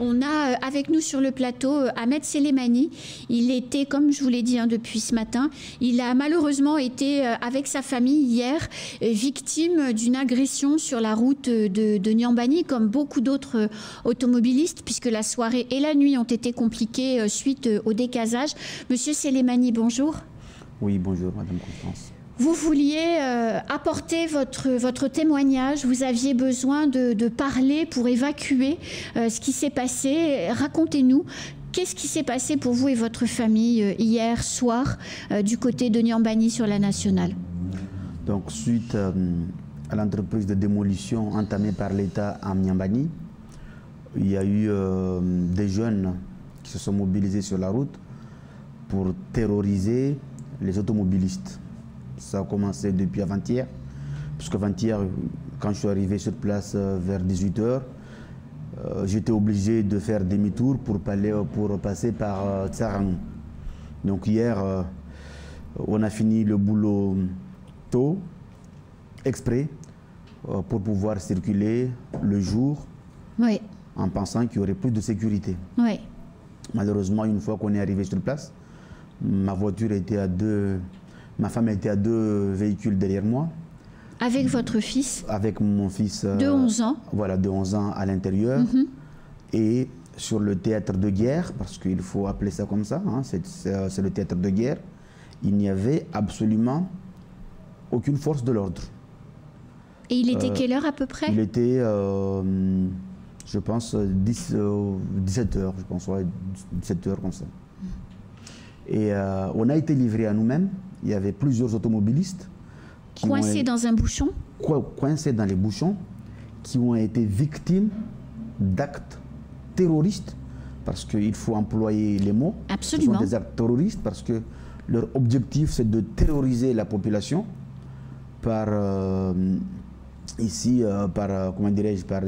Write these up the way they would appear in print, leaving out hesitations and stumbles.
On a avec nous sur le plateau Ahmed Selemani. Il était, comme je vous l'ai dit depuis ce matin, il a malheureusement été avec sa famille hier victime d'une agression sur la route de Niambani, comme beaucoup d'autres automobilistes, puisque la soirée et la nuit ont été compliquées suite au décasage. Monsieur Selemani, bonjour. Oui, bonjour Madame Constance. Vous vouliez apporter votre témoignage, vous aviez besoin de parler pour évacuer ce qui s'est passé. Racontez-nous, qu'est-ce qui s'est passé pour vous et votre famille hier soir du côté de Niambani sur la nationale? Donc, suite à l'entreprise de démolition entamée par l'État à Niambani, il y a eu des jeunes qui se sont mobilisés sur la route pour terroriser les automobilistes. Ça a commencé depuis avant-hier, puisque avant-hier, quand je suis arrivé sur place vers 18 h, j'étais obligé de faire demi-tour pour passer par Tsaranou. Donc hier, on a fini le boulot tôt, exprès, pour pouvoir circuler le jour, oui, en pensant qu'il y aurait plus de sécurité. Oui. Malheureusement, une fois qu'on est arrivé sur place, ma voiture était à deux... Ma femme était à 2 véhicules derrière moi. Avec votre fils? Avec mon fils. De 11 ans. Voilà, de 11 ans à l'intérieur. Et sur le théâtre de guerre, parce qu'il faut appeler ça comme ça, hein, c'est le théâtre de guerre, il n'y avait absolument aucune force de l'ordre. Et il était quelle heure à peu près? Il était, je pense, 17 h, je pense, ouais, 17 h comme ça. Et on a été livrés à nous-mêmes. Il y avait plusieurs automobilistes qui coincés dans un bouchon, coincés dans les bouchons, qui ont été victimes d'actes terroristes, parce qu'il faut employer les mots. Absolument. Ce sont des actes terroristes parce que leur objectif, c'est de terroriser la population par, comment dirais-je, par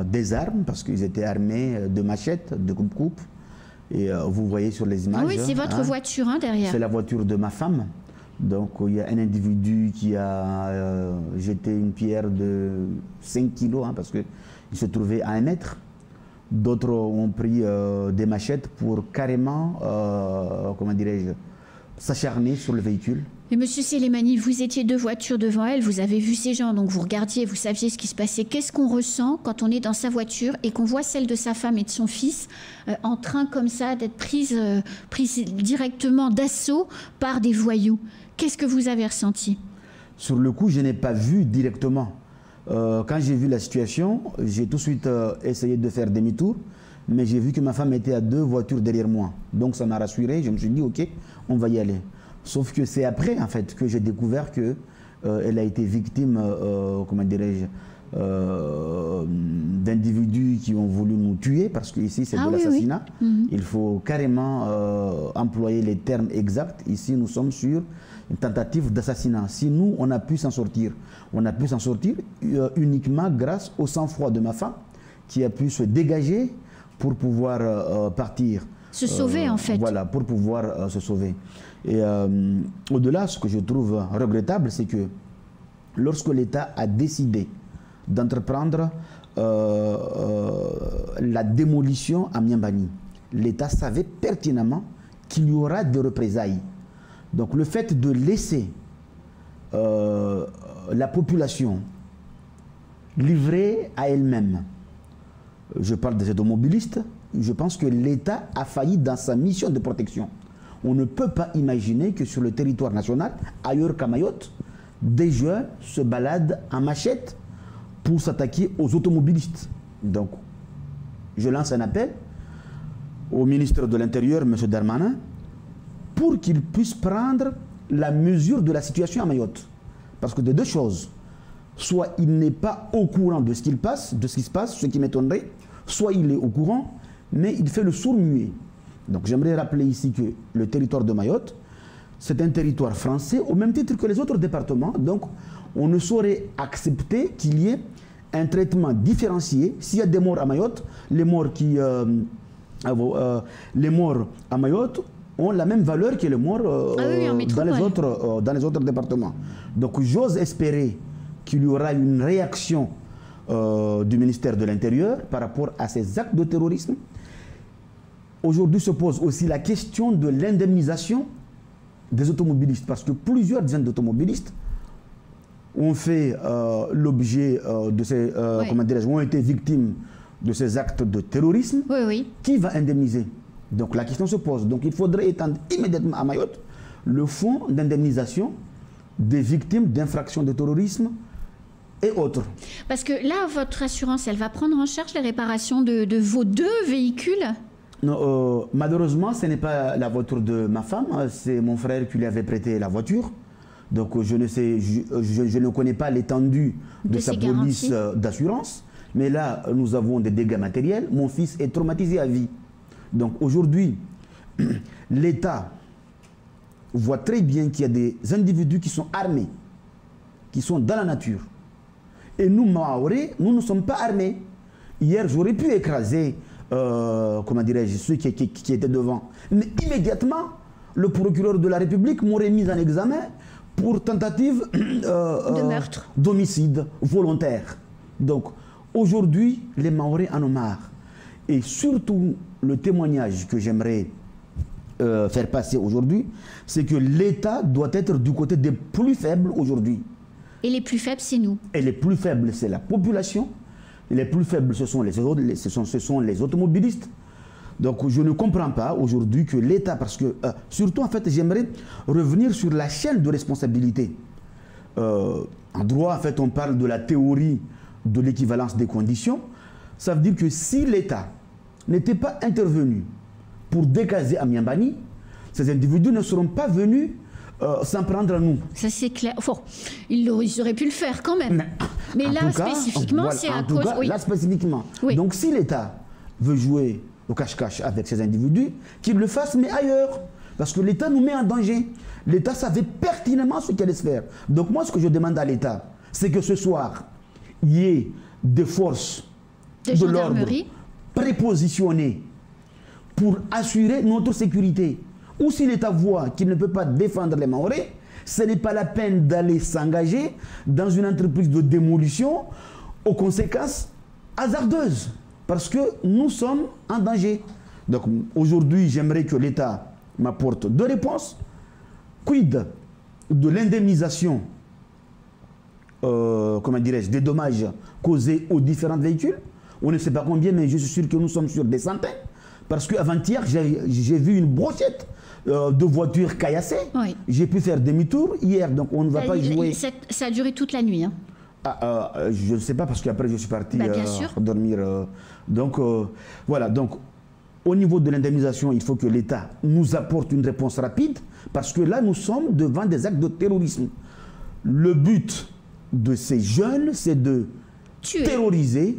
des armes, parce qu'ils étaient armés de machettes, de coupe-coupe. Et vous voyez sur les images. Ah oui, c'est votre voiture derrière. C'est la voiture de ma femme. Donc il y a un individu qui a jeté une pierre de 5 kilos, parce qu'il se trouvait à 1 mètre. D'autres ont pris des machettes pour carrément, comment dirais-je, s'acharner sur le véhicule. Mais monsieur Selemani, vous étiez 2 voitures devant elle, vous avez vu ces gens, donc vous regardiez, vous saviez ce qui se passait. Qu'est-ce qu'on ressent quand on est dans sa voiture et qu'on voit celle de sa femme et de son fils en train comme ça d'être prise directement d'assaut par des voyous? Qu'est-ce que vous avez ressenti? Sur le coup, je n'ai pas vu directement. Quand j'ai vu la situation, j'ai tout de suite essayé de faire demi-tour, mais j'ai vu que ma femme était à 2 voitures derrière moi. Donc ça m'a rassuré, je me suis dit ok, on va y aller. Sauf que c'est après, en fait, que j'ai découvert qu'elle a été victime, comment dirais-je, d'individus qui ont voulu nous tuer, parce qu'ici, c'est de l'assassinat. Oui. Il faut carrément employer les termes exacts. Ici, nous sommes sur une tentative d'assassinat. Si nous, on a pu s'en sortir, uniquement grâce au sang-froid de ma femme, qui a pu se dégager pour pouvoir partir. Se sauver, en fait. Voilà, pour pouvoir se sauver. Et au-delà, ce que je trouve regrettable, c'est que lorsque l'État a décidé d'entreprendre la démolition à Niambani, l'État savait pertinemment qu'il y aura des représailles. Donc le fait de laisser la population livrée à elle-même, je parle des automobilistes, je pense que l'État a failli dans sa mission de protection. On ne peut pas imaginer que sur le territoire national, ailleurs qu'à Mayotte, des jeunes se baladent en machette pour s'attaquer aux automobilistes. Donc, je lance un appel au ministre de l'Intérieur, M. Darmanin, pour qu'il puisse prendre la mesure de la situation à Mayotte. Parce que de 2 choses, soit il n'est pas au courant de ce qui se passe, ce qui m'étonnerait, soit il est au courant, mais il fait le sourd-muet. Donc j'aimerais rappeler ici que le territoire de Mayotte, c'est un territoire français au même titre que les autres départements. Donc on ne saurait accepter qu'il y ait un traitement différencié. S'il y a des morts à Mayotte, les morts à Mayotte ont la même valeur que les morts dans les autres départements. Donc j'ose espérer qu'il y aura une réaction du ministère de l'Intérieur par rapport à ces actes de terrorisme. Aujourd'hui se pose aussi la question de l'indemnisation des automobilistes, parce que plusieurs dizaines d'automobilistes ont fait l'objet de ces, comment dirais-je, ont été victimes de ces actes de terrorisme. Oui, oui. Qui va indemniser? Donc la question se pose. Donc il faudrait étendre immédiatement à Mayotte le fonds d'indemnisation des victimes d'infractions de terrorisme et autres. Parce que là, votre assurance, elle va prendre en charge les réparations de vos 2 véhicules? Non, malheureusement, ce n'est pas la voiture de ma femme, c'est mon frère qui lui avait prêté la voiture. Donc je ne connais pas l'étendue de sa police d'assurance. Mais là, nous avons des dégâts matériels. Mon fils est traumatisé à vie. Donc aujourd'hui, l'État voit très bien qu'il y a des individus qui sont armés, qui sont dans la nature. Et nous, Maoré, nous ne sommes pas armés. Hier, j'aurais pu écraser, comment dirais-je, ceux qui étaient devant. Mais immédiatement, le procureur de la République m'aurait mis en examen pour tentative de meurtre, d'homicide volontaire. Donc, aujourd'hui, les Maoré en ont marre. Et surtout, le témoignage que j'aimerais faire passer aujourd'hui, c'est que l'État doit être du côté des plus faibles aujourd'hui. Et les plus faibles, c'est nous. Et les plus faibles, c'est la population. Les plus faibles, ce sont les automobilistes. Donc, je ne comprends pas aujourd'hui que l'État, parce que, surtout, en fait, j'aimerais revenir sur la chaîne de responsabilité. En droit, en fait, on parle de la théorie de l'équivalence des conditions. Ça veut dire que si l'État n'était pas intervenu pour décaser Amiambani, ces individus ne seront pas venus s'en prendre à nous. Ça c'est clair. Enfin, ils auraient pu le faire quand même. Mais là, spécifiquement, voilà, c'est à cause... Oui. Là, spécifiquement. Oui. Donc, si l'État veut jouer au cache-cache avec ces individus, qu'il le fasse, mais ailleurs. Parce que l'État nous met en danger. L'État savait pertinemment ce qu'il allait se faire. Donc, moi, ce que je demande à l'État, c'est que ce soir, il y ait des forces de l'ordre prépositionnées pour assurer notre sécurité. Ou si l'État voit qu'il ne peut pas défendre les Maoré, ce n'est pas la peine d'aller s'engager dans une entreprise de démolition aux conséquences hasardeuses. Parce que nous sommes en danger. Donc aujourd'hui, j'aimerais que l'État m'apporte 2 réponses. Quid de l'indemnisation, comment dirais-je, des dommages causés aux différents véhicules? On ne sait pas combien, mais je suis sûr que nous sommes sur des centaines. Parce qu'avant-hier, j'ai vu une brochette de voitures caillassées. Oui. J'ai pu faire demi-tour hier, donc on ne va pas jouer. Ça a duré toute la nuit. Hein. Je ne sais pas, parce qu'après je suis parti dormir. Donc voilà, donc au niveau de l'indemnisation, il faut que l'État nous apporte une réponse rapide, parce que là, nous sommes devant des actes de terrorisme. Le but de ces jeunes, c'est de terroriser,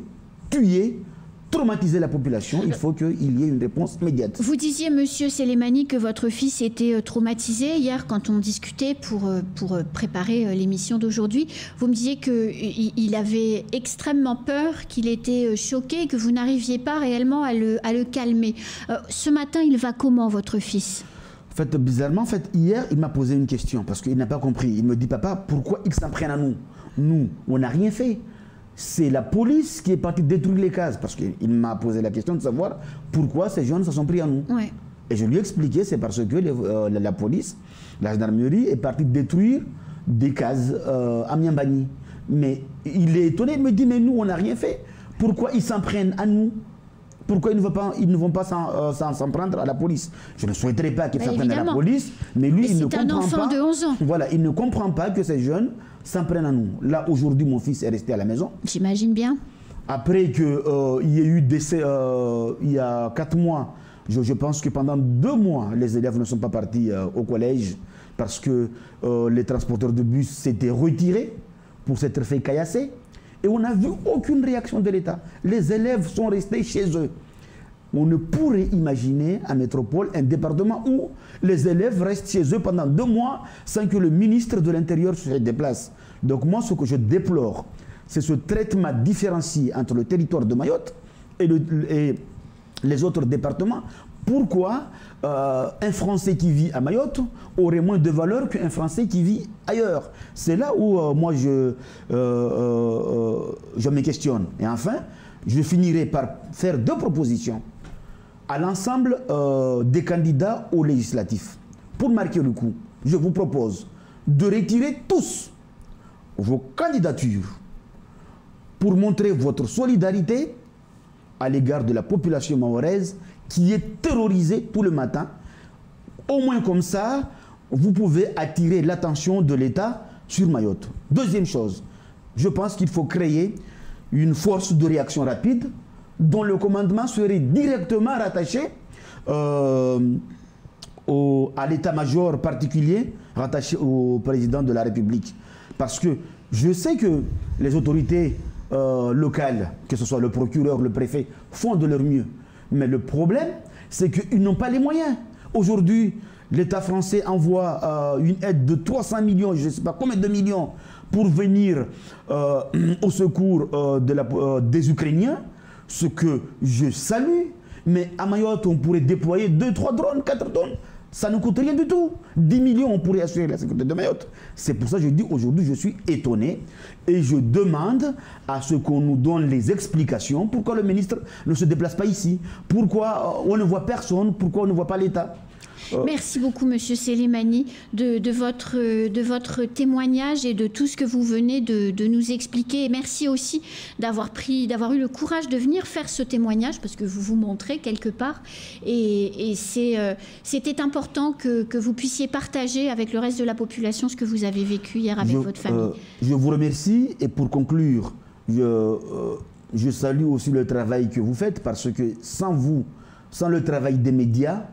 tuer, traumatiser la population. Il faut qu'il y ait une réponse immédiate. Vous disiez, monsieur Sélémani, que votre fils était traumatisé. Hier, quand on discutait pour préparer l'émission d'aujourd'hui, vous me disiez qu'il avait extrêmement peur, qu'il était choqué, que vous n'arriviez pas réellement à le calmer. Ce matin, il va comment, votre fils ? En fait, bizarrement, hier, il m'a posé une question, parce qu'il n'a pas compris. Il me dit, papa, pourquoi ils s'en prennent à nous? Nous, on n'a rien fait. C'est la police qui est partie détruire les cases, parce qu'il m'a posé la question de savoir pourquoi ces jeunes se sont pris à nous. Ouais. Et je lui ai expliqué, c'est parce que la police, la gendarmerie est partie détruire des cases à Miambani. Mais il est étonné, il me dit, mais nous, on n'a rien fait. Pourquoi ils s'en prennent à nous? Pourquoi ils ne vont pas s'en prendre à la police? Je ne souhaiterais pas qu'ils s'en prennent à la police, mais lui, il ne comprend pas. C'est un enfant de 11 ans. Voilà, il ne comprend pas que ces jeunes s'en prennent à nous. Là, aujourd'hui, mon fils est resté à la maison. J'imagine bien. Après qu'il y ait eu décès, il y a 4 mois, je pense que pendant 2 mois, les élèves ne sont pas partis au collège parce que les transporteurs de bus s'étaient retirés pour s'être fait caillasser. Et on n'a vu aucune réaction de l'État. Les élèves sont restés chez eux. On ne pourrait imaginer à Métropole un département où les élèves restent chez eux pendant 2 mois sans que le ministre de l'Intérieur se déplace. Donc moi, ce que je déplore, c'est ce traitement différencié entre le territoire de Mayotte et les autres départements, Pourquoi un Français qui vit à Mayotte aurait moins de valeur qu'un Français qui vit ailleurs? C'est là où moi je me questionne. Et enfin, je finirai par faire 2 propositions à l'ensemble des candidats aux législatifs. Pour marquer le coup, je vous propose de retirer tous vos candidatures pour montrer votre solidarité à l'égard de la population mahoraise qui est terrorisée tout le matin. Au moins comme ça, vous pouvez attirer l'attention de l'État sur Mayotte. Deuxième chose, je pense qu'il faut créer une force de réaction rapide dont le commandement serait directement rattaché à l'état-major particulier, rattaché au président de la République. Parce que je sais que les autorités locales, que ce soit le procureur, le préfet, font de leur mieux. Mais le problème, c'est qu'ils n'ont pas les moyens. Aujourd'hui, l'État français envoie une aide de 300 millions, je ne sais pas combien de millions, pour venir au secours des Ukrainiens, ce que je salue. Mais à Mayotte, on pourrait déployer 2, 3 drones, 4 drones. Ça ne coûte rien du tout. 10 millions, on pourrait assurer la sécurité de Mayotte. C'est pour ça que je dis aujourd'hui, je suis étonné et je demande à ce qu'on nous donne les explications. Pourquoi le ministre ne se déplace pas ici? Pourquoi on ne voit personne? Pourquoi on ne voit pas l'État? Merci beaucoup, Monsieur Sélémani, de votre témoignage et de tout ce que vous venez de nous expliquer. Et merci aussi d'avoir eu le courage de venir faire ce témoignage, parce que vous vous montrez quelque part. Et c'était important que vous puissiez partager avec le reste de la population ce que vous avez vécu hier avec votre famille. Je vous remercie. Et pour conclure, je salue aussi le travail que vous faites, parce que sans vous, sans le travail des médias,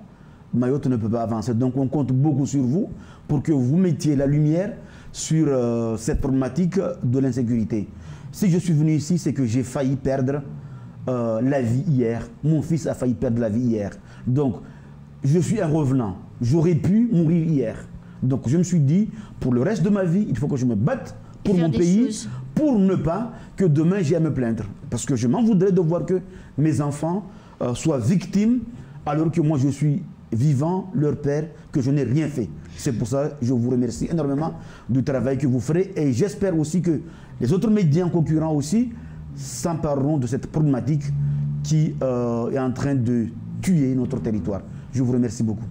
Mayotte ne peut pas avancer. Donc on compte beaucoup sur vous pour que vous mettiez la lumière sur cette problématique de l'insécurité. Si je suis venu ici, c'est que j'ai failli perdre la vie hier. Mon fils a failli perdre la vie hier. Donc je suis un revenant. J'aurais pu mourir hier. Donc je me suis dit, pour le reste de ma vie, il faut que je me batte pour mon pays, pour ne pas que demain j'ai à me plaindre. Parce que je m'en voudrais de voir que mes enfants soient victimes alors que moi je suis vivant leur père, que je n'ai rien fait. C'est pour ça que je vous remercie énormément du travail que vous ferez et j'espère aussi que les autres médias concurrents aussi s'empareront de cette problématique qui est en train de tuer notre territoire. Je vous remercie beaucoup.